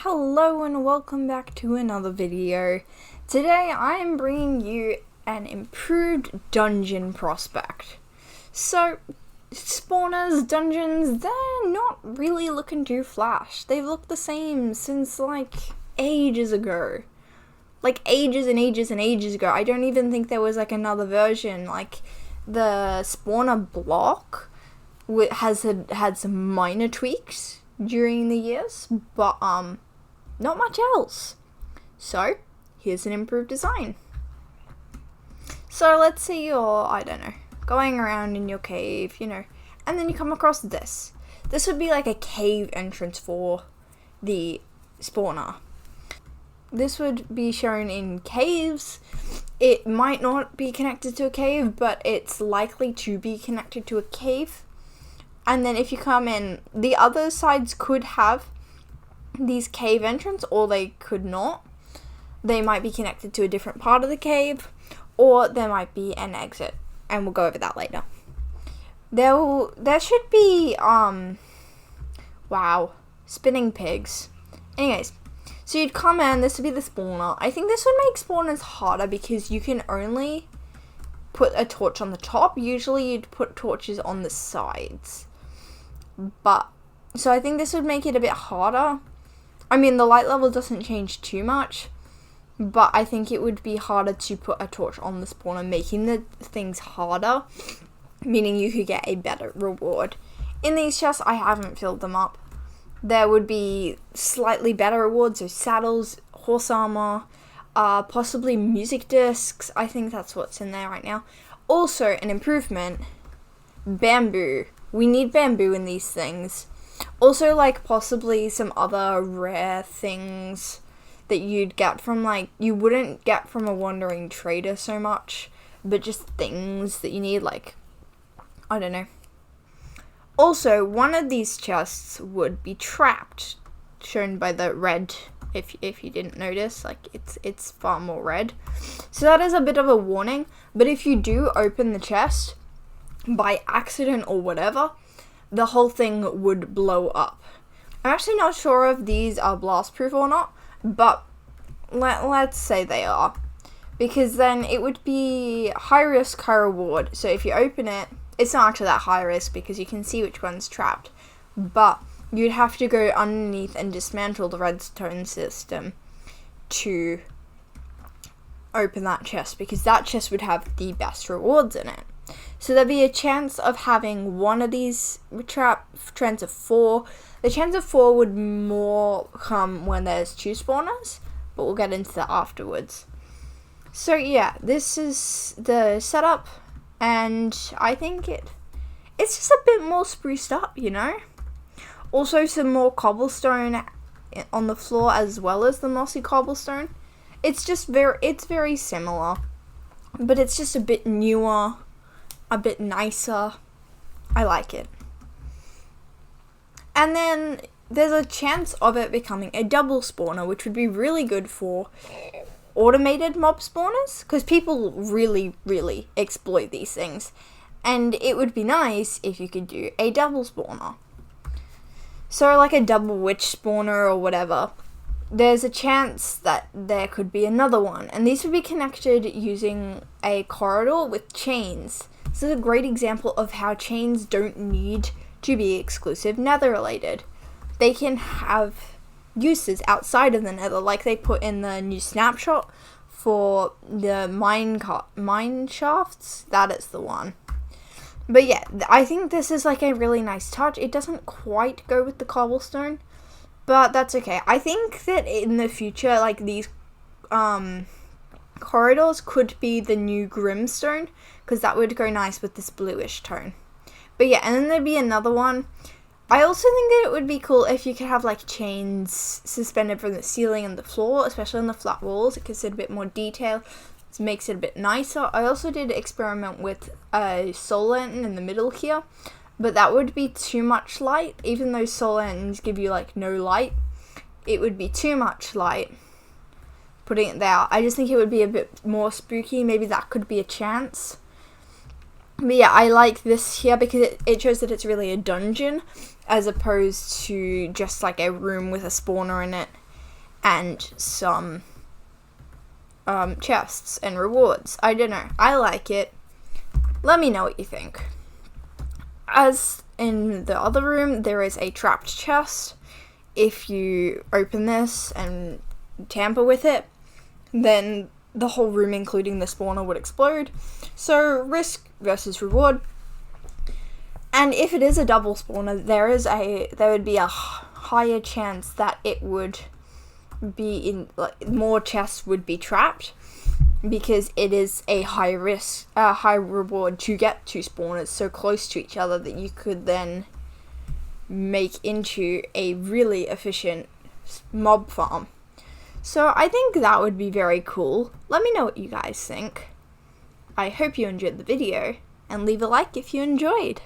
Hello and welcome back to another video. Today I am bringing you an improved dungeon prospect. So, spawners, dungeons, they're not really looking too flash. They've looked the same since like ages ago. Like ages and ages and ages ago. I don't even think there was like another version. Like the spawner block has had some minor tweaks during the years, but not much else. So, here's an improved design. So, let's say you're, I don't know, going around in your cave, and then you come across this. This would be like a cave entrance for the spawner. This would be shown in caves. It might not be connected to a cave, but it's likely to be connected to a cave. And then if you come in, the other sides could have these cave entrance, or they could not. They might be connected to a different part of the cave, or there might be an exit, and we'll go over that later. There should be spinning pigs. Anyways, so you'd come in, this would be the spawner. I think this would make spawners harder because you can only put a torch on the top. Usually you'd put torches on the sides, so I think this would make it a bit harder. I mean, the light level doesn't change too much, but I think it would be harder to put a torch on the spawner, making the things harder, meaning you could get a better reward. In these chests, I haven't filled them up. There would be slightly better rewards, so saddles, horse armor, possibly music discs. I think that's what's in there right now. Also, an improvement, bamboo. We need bamboo in these things. Also, like, possibly some other rare things that you'd get from, like, you wouldn't get from a wandering trader so much, but just things that you need, like, I don't know. Also, one of these chests would be trapped, shown by the red, if you didn't notice, like, it's far more red. So that is a bit of a warning, but if you do open the chest by accident or whatever, the whole thing would blow up. I'm actually not sure if these are blast proof or not, but let's say they are, because then it would be high risk, high reward. So if you open it, it's not actually that high risk because you can see which one's trapped, but you'd have to go underneath and dismantle the redstone system to open that chest, because that chest would have the best rewards in it. So there'd be a chance of having one of these chance of 4. The chance of 4 would more come when there's 2 spawners, but we'll get into that afterwards. So yeah, this is the setup, and I think it's just a bit more spruced up, Also, some more cobblestone on the floor as well as the mossy cobblestone. It's very similar, but it's just a bit newer, a bit nicer. I like it. And then there's a chance of it becoming a double spawner, which would be really good for automated mob spawners, because people really, really exploit these things. And it would be nice if you could do a double spawner. So like a double witch spawner or whatever. There's a chance that there could be another one, and these would be connected using a corridor with chains. This is a great example of how chains don't need to be exclusive nether related. They can have uses outside of the nether, like they put in the new snapshot for the mine shafts. That is the one. But yeah, I think this is like a really nice touch. It doesn't quite go with the cobblestone, but that's okay. I think that in the future, like, these corridors could be the new Grimstone, because that would go nice with this bluish tone. But yeah, and then there'd be another one. I also think that it would be cool if you could have, like, chains suspended from the ceiling and the floor, especially on the flat walls. It gives it a bit more detail. It makes it a bit nicer. I also did experiment with a soul lantern in the middle here, but that would be too much light. Even though soul lanterns give you, like, no light, it would be too much light putting it there. I just think it would be a bit more spooky. Maybe that could be a chance. But yeah, I like this here because it shows that it's really a dungeon as opposed to just like a room with a spawner in it. and some chests and rewards. I don't know. I like it. Let me know what you think. As in the other room, there is a trapped chest. If you open this and tamper with it, then the whole room, including the spawner, would explode. So risk versus reward. And if it is a double spawner, there would be a higher chance that it would be in, like, more chests would be trapped, because it is a high risk, high reward to get two spawners so close to each other that you could then make into a really efficient mob farm. So I think that would be very cool. Let me know what you guys think. I hope you enjoyed the video, and leave a like if you enjoyed.